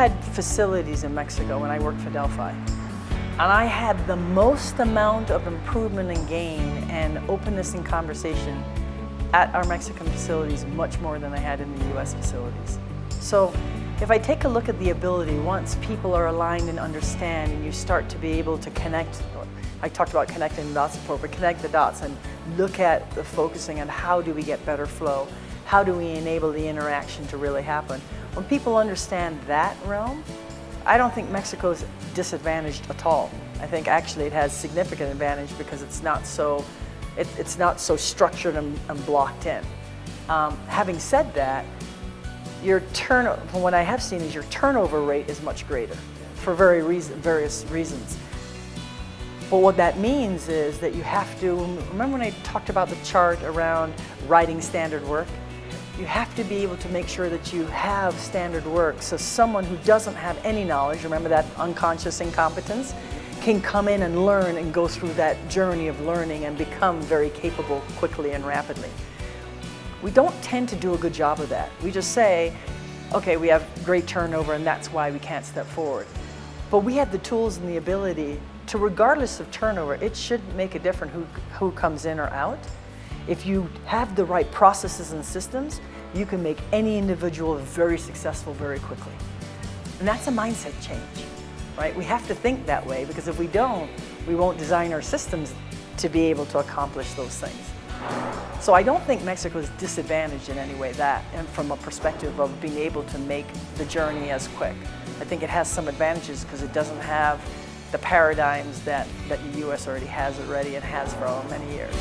had facilities in Mexico when I worked for Delphi, and I had the most amount of improvement and gain and openness in conversation at our Mexican facilities, much more than I had in the US facilities. So if I take a look at the ability, once people are aligned and understand, and you start to be able to connect, I talked about connecting the dots before, but connect the dots and look at the focusing on how do we get better flow, how do we enable the interaction to really happen. When people understand that realm, I don't think Mexico's disadvantaged at all. I think actually it has significant advantage because it's not so structured and blocked in. Having said that, what I have seen is your turnover rate is much greater for various reasons. But what that means is that you have to, remember when I talked about the chart around writing standard work? You have to be able to make sure that you have standard work so someone who doesn't have any knowledge, remember that unconscious incompetence, can come in and learn and go through that journey of learning and become very capable quickly and rapidly. We don't tend to do a good job of that. We just say, okay, we have great turnover and that's why we can't step forward. But we have the tools and the ability to, regardless of turnover, it shouldn't make a difference who comes in or out. If you have the right processes and systems, you can make any individual very successful very quickly. And that's a mindset change, right? We have to think that way, because if we don't, we won't design our systems to be able to accomplish those things. So I don't think Mexico is disadvantaged in any way and from a perspective of being able to make the journey as quick. I think it has some advantages because it doesn't have the paradigms that the US already has and has for many years.